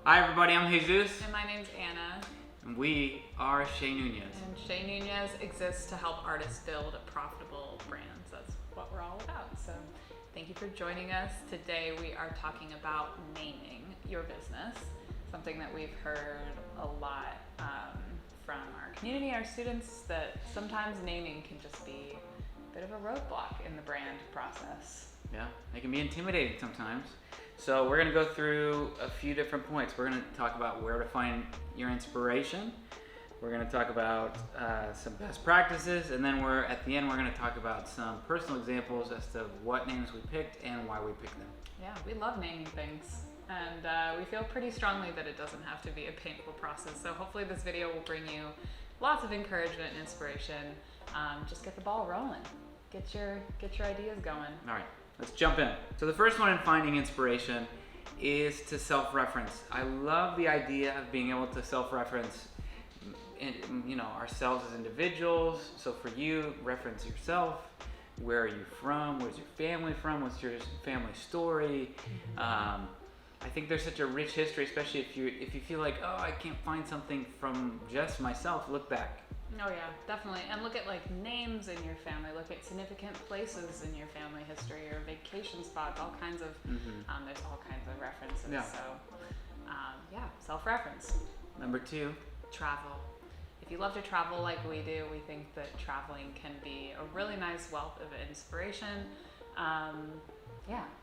Hi everybody, I'm Jesus. And my name's Anna. And we are Chez Núñez. And Chez Núñez exists to help artists build profitable brands. That's what we're all about. So thank you for joining us. Today we are talking about naming your business, something that we've heard a lot from our community, our students, that sometimes naming can just be a bit of a roadblock in the brand process. Yeah, it can be intimidating sometimes. So we're going to go through a few different points. We're going to talk about where to find your inspiration. We're going to talk about some best practices, and then at the end we're going to talk about some personal examples as to what names we picked and why we picked them. Yeah, we love naming things, and we feel pretty strongly that it doesn't have to be a painful process. So hopefully this video will bring you lots of encouragement and inspiration. Just get the ball rolling. Get your ideas going. All right. Let's jump in. So the first one in finding inspiration is to self-reference. I love the idea of being able to self-reference ourselves as individuals. So for you, reference yourself. Where are you from? Where's your family from? What's your family story? I think there's such a rich history, especially if you feel like, oh, I can't find something from just myself. Look back. Oh yeah, definitely. And look at like names in your family, look at significant places in your family history or vacation spots, all kinds of, there's all kinds of references. Yeah. So self-reference. Number 2. Travel. If you love to travel like we do, we think that traveling can be a really nice wealth of inspiration.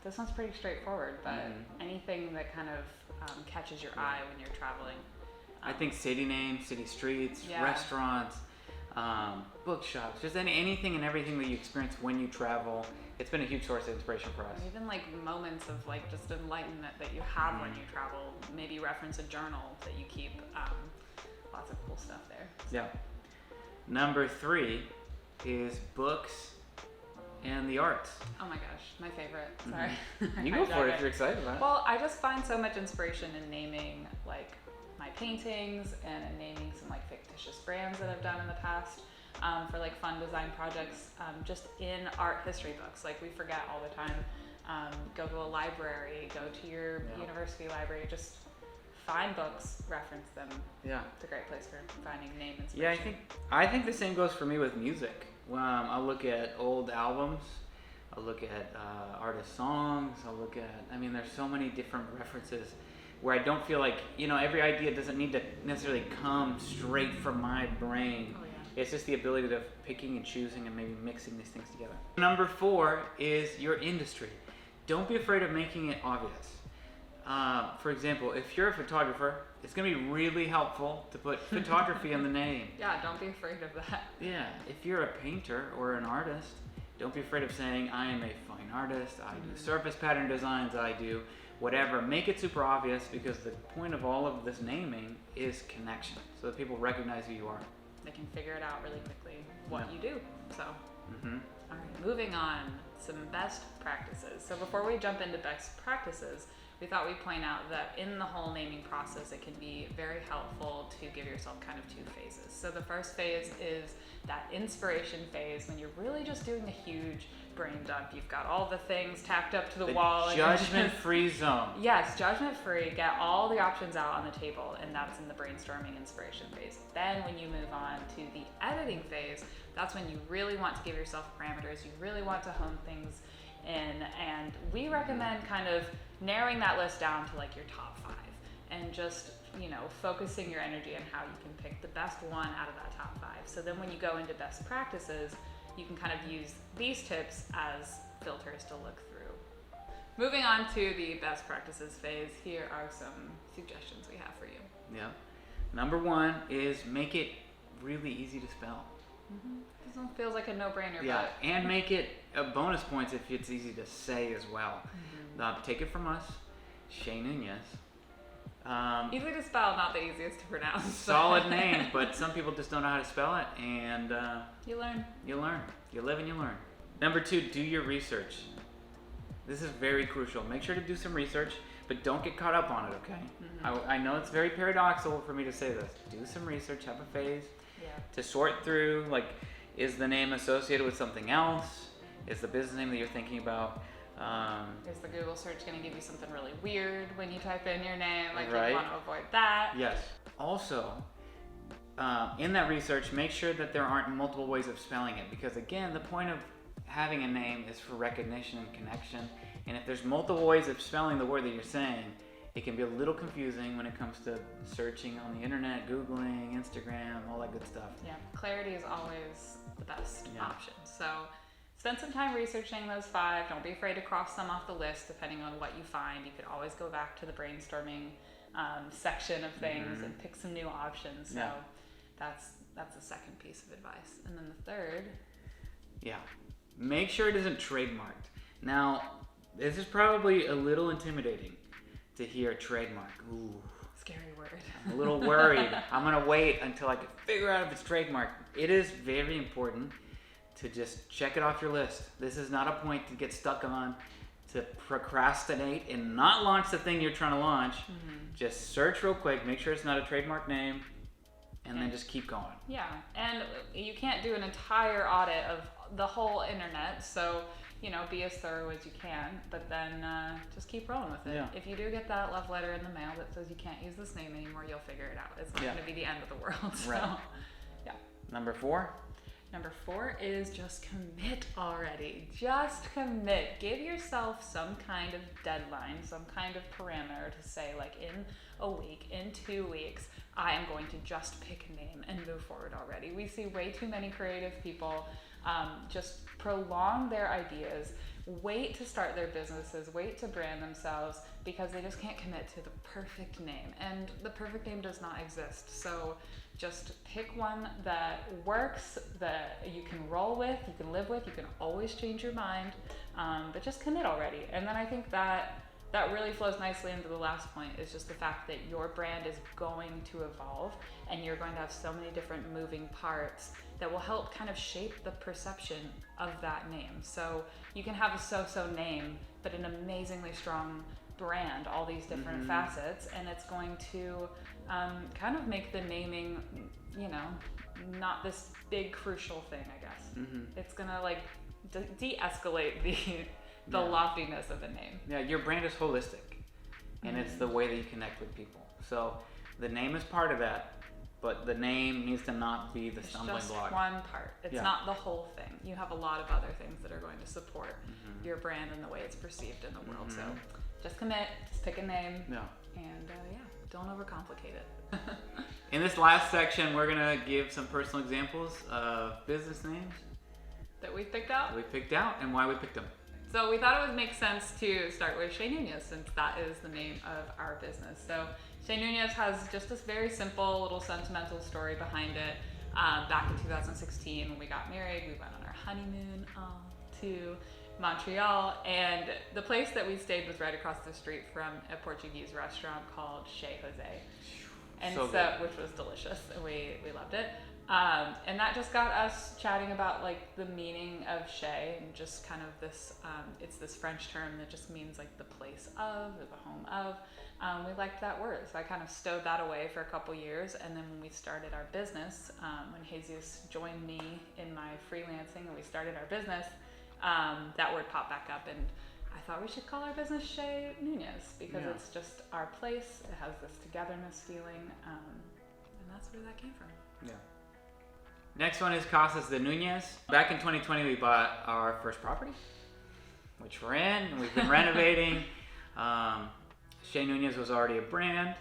This one's pretty straightforward, but anything that kind of catches your eye when you're traveling. I think city names, city streets, Yeah. restaurants, bookshops, just anything and everything that you experience when you travel. It's been a huge source of inspiration for us. Even like moments of like just enlightenment that you have when you travel. Maybe reference a journal that you keep. Lots of cool stuff there. Yeah. Number 3 is books and the arts. Oh my gosh, my favorite. Sorry. You go for it if you're excited about it. Well, I just find so much inspiration in naming like my paintings and in naming some like fictitious brands that I've done in the past for like fun design projects, just in art history books. Like we forget all the time. Go to a library, go to your university library, just find books, reference them. Yeah. It's a great place for finding name inspiration. Yeah, I think the same goes for me with music. I'll look at old albums, I'll look at artist songs, there's so many different references where I don't feel like, every idea doesn't need to necessarily come straight from my brain. Oh, yeah. It's just the ability of picking and choosing and maybe mixing these things together. Number 4 is your industry. Don't be afraid of making it obvious. For example, if you're a photographer, it's going to be really helpful to put photography in the name. Yeah, don't be afraid of that. Yeah, if you're a painter or an artist, don't be afraid of saying, I am a fine artist, I do surface pattern designs, I do whatever. Make it super obvious, because the point of all of this naming is connection, so that people recognize who you are. They can figure it out really quickly what you do. So, all right, moving on, some best practices. So before we jump into best practices, we thought we'd point out that in the whole naming process, it can be very helpful to give yourself kind of 2 phases. So the first phase is that inspiration phase, when you're really just doing a huge brain dump. You've got all the things tacked up to the wall. Judgment-free zone. Yes, judgment-free. Get all the options out on the table, and that's in the brainstorming inspiration phase. Then when you move on to the editing phase, that's when you really want to give yourself parameters. You really want to hone things in, and we recommend kind of narrowing that list down to like your top 5 and just, focusing your energy on how you can pick the best one out of that top 5. So then when you go into best practices, you can kind of use these tips as filters to look through. Moving on to the best practices phase, here are some suggestions we have for you. Yeah. Number 1 is make it really easy to spell. This one feels like a no-brainer. Yeah, but and make it a bonus points if it's easy to say as well. Take it from us, Chez Núñez. Easy to spell, not the easiest to pronounce. Solid name, but some people just don't know how to spell it, and you learn. You learn. You live and you learn. Number 2, do your research. This is very crucial. Make sure to do some research, but don't get caught up on it, okay? I know it's very paradoxical for me to say this. Do some research, have a phase to sort through, like, is the name associated with something else? Is the business name that you're thinking about Is the Google search going to give you something really weird when you type in your name? Like, Right. you want to avoid that. Yes. Also, in that research, make sure that there aren't multiple ways of spelling it, because again, the point of having a name is for recognition and connection. And if there's multiple ways of spelling the word that you're saying, it can be a little confusing when it comes to searching on the internet, Googling, Instagram, all that good stuff. Yeah, clarity is always the best Yeah. option. So spend some time researching those 5. Don't be afraid to cross some off the list depending on what you find. You could always go back to the brainstorming section of things and pick some new options. So Yeah. that's the second piece of advice. And then the third. Yeah. Make sure it isn't trademarked. Now, this is probably a little intimidating to hear trademark. Ooh. Scary word. I'm a little worried. I'm gonna wait until I can figure out if it's trademarked. It is very important to just check it off your list. This is not a point to get stuck on, to procrastinate and not launch the thing you're trying to launch. Just search real quick, make sure it's not a trademark name, and then just keep going. Yeah, and you can't do an entire audit of the whole internet, so be as thorough as you can, but then just keep rolling with it. Yeah. If you do get that love letter in the mail that says you can't use this name anymore, you'll figure it out. It's not going to be the end of the world. So, Right. yeah. Number 4? Number 4 is just commit already. Just commit. Give yourself some kind of deadline, some kind of parameter to say, like, in a week, in 2 weeks, I am going to just pick a name and move forward already. We see way too many creative people just prolong their ideas, wait to start their businesses, wait to brand themselves because they just can't commit to the perfect name. And the perfect name does not exist. So just pick one that works, that you can roll with, you can live with, you can always change your mind, but just commit already. And then I think that really flows nicely into the last point, is just the fact that your brand is going to evolve and you're going to have so many different moving parts that will help kind of shape the perception of that name. So you can have a so-so name, but an amazingly strong brand, all these different facets, and it's going to kind of make the naming, not this big crucial thing, I guess. It's gonna like de-escalate the loftiness of a name. Yeah, your brand is holistic, and it's the way that you connect with people. So the name is part of that, but the name needs to not be the stumbling It's just block. one part. It's not the whole thing. You have a lot of other things that are going to support your brand and the way it's perceived in the world. So just commit, just pick a name, and don't overcomplicate it. In this last section, we're gonna give some personal examples of business names That we picked out. that we picked out and why we picked them. So we thought it would make sense to start with Chez Núñez, since that is the name of our business. So Chez Núñez has just this very simple little sentimental story behind it. Back in 2016, when we got married, we went on our honeymoon to Montreal, and the place that we stayed was right across the street from a Portuguese restaurant called Chez Núñez, and So good. which was delicious, and we loved it. And that just got us chatting about like the meaning of Chez, and just kind of this, it's this French term that just means like the place of, or the home of. We liked that word, so I kind of stowed that away for a couple years, and then when we started our business, when HAYZUS joined me in my freelancing and we started our business, that word popped back up, and I thought we should call our business Chez Núñez, because it's just our place. It has this togetherness feeling, and that's where that came from. Yeah. Next one is Casas de Núñez. Back in 2020, we bought our first property, which we're in, and we've been renovating. Chez Núñez was already a brand,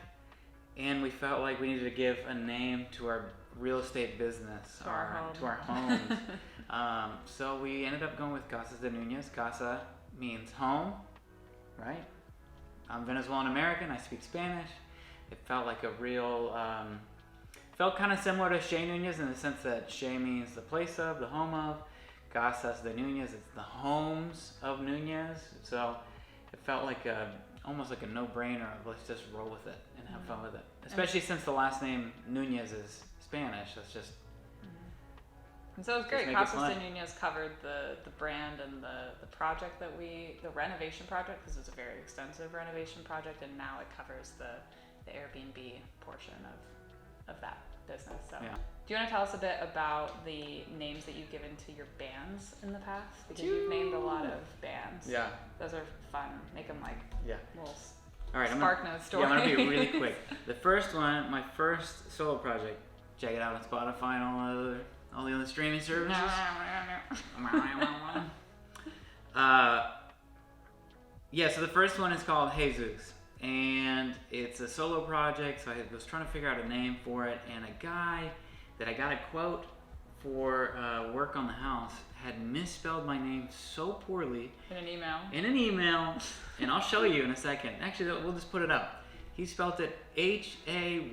and we felt like we needed to give a name to our real estate business, To our home. to our homes. So we ended up going with Casas de Núñez. Casa means home, right? I'm Venezuelan American. I speak Spanish. It felt like a real, felt kind of similar to Chez Núñez in the sense that Chez means the place of, the home of. Casas de Núñez, it's the homes of Núñez. So it felt like almost like a no-brainer. Let's just roll with it and have fun with it. Especially since the last name Núñez is Spanish. That's just. And so it was great. Just make it Casas fun. de Núñez covered the brand and the project that the renovation project, because it's a very extensive renovation project, and now it covers the Airbnb portion of of that business. So, Yeah. do you want to tell us a bit about the names that you've given to your bands in the past? Because you've named a lot of bands. Yeah. Those are fun. Make them like little All right, Spark Notes stories. I'm gonna be really quick. The first one, my first solo project. Check it out on Spotify and all the other streaming services. So the first one is called HAYZUS, and it's a solo project. So I was trying to figure out a name for it, and a guy that I got a quote for work on the house had misspelled my name so poorly In an email, and I'll show you in a second. Actually, we'll just put it up. He spelled it HAYZUS.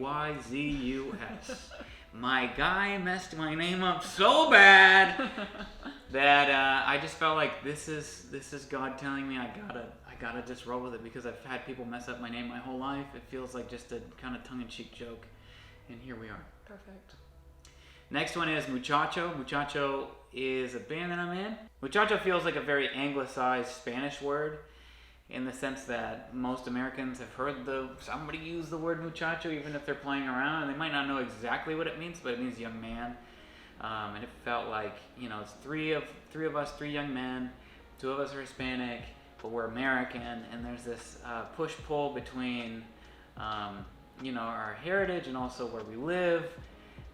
My guy messed my name up so bad that I just felt like this is God telling me I gotta just roll with it, because I've had people mess up my name my whole life. It feels like just a kind of tongue-in-cheek joke, and here we are. Perfect. Next one is Muchacho. Muchacho is a band that I'm in. Muchacho feels like a very anglicized Spanish word, in the sense that most Americans have heard somebody use the word muchacho, even if they're playing around, and they might not know exactly what it means, but it means young man. And it felt like, it's three of us, 3 young men, 2 of us are Hispanic, but we're American, and there's this push-pull between, our heritage and also where we live.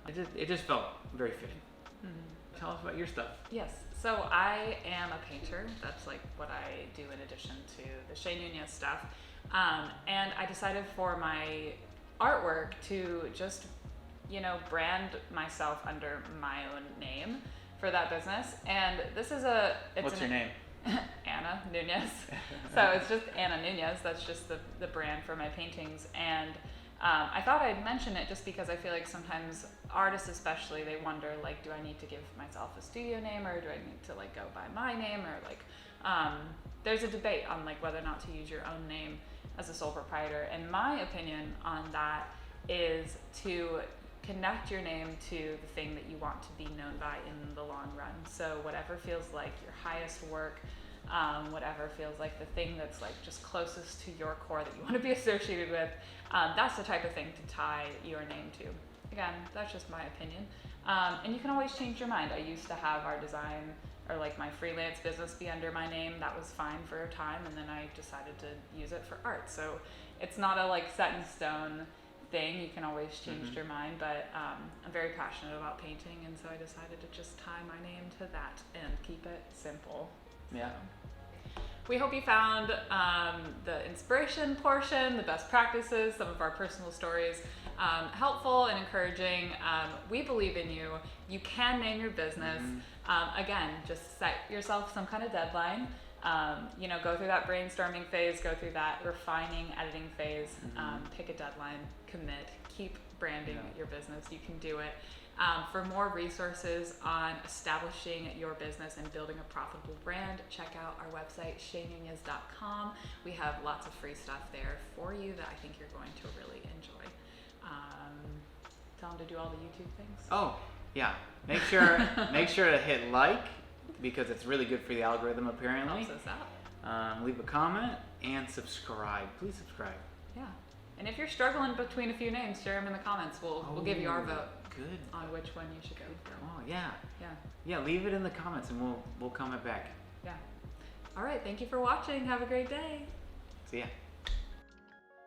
It just felt very fitting. Mm-hmm. Tell us about your stuff. Yes. So I am a painter. That's like what I do in addition to the Chez Núñez stuff. And I decided for my artwork to just, brand myself under my own name for that business. And this is What's your name? Anna Núñez. So it's just Anna Núñez. That's just the brand for my paintings. And I thought I'd mention it just because I feel like sometimes artists especially, they wonder, like, do I need to give myself a studio name, or do I need to go by my name, or there's a debate on whether or not to use your own name as a sole proprietor. And my opinion on that is to connect your name to the thing that you want to be known by in the long run. So whatever feels like your highest work, whatever feels like the thing that's just closest to your core that you want to be associated with, that's the type of thing to tie your name to. Again, that's just my opinion. And you can always change your mind. I used to have our design or my freelance business be under my name. That was fine for a time, and then I decided to use it for art. So it's not a set in stone thing. You can always change your mind, but I'm very passionate about painting, and so I decided to just tie my name to that and keep it simple. Yeah. We hope you found the inspiration portion, the best practices, some of our personal stories helpful and encouraging. We believe in you. You can name your business. Again, just set yourself some kind of deadline. Go through that brainstorming phase, go through that refining, editing phase, pick a deadline, commit, keep branding your business. You can do it. For more resources on establishing your business and building a profitable brand, check out our website, cheznunez.com. We have lots of free stuff there for you that I think you're going to really enjoy. Tell them to do all the YouTube things. Oh, yeah. Make sure to hit like, because it's really good for the algorithm apparently. Helps us out. Leave a comment and subscribe. Please subscribe. Yeah. And if you're struggling between a few names, share them in the comments. We'll give you our vote. Good. On which one you should go for. Oh yeah. Yeah. Yeah, leave it in the comments and we'll comment back. Yeah. All right. Thank you for watching. Have a great day. See ya.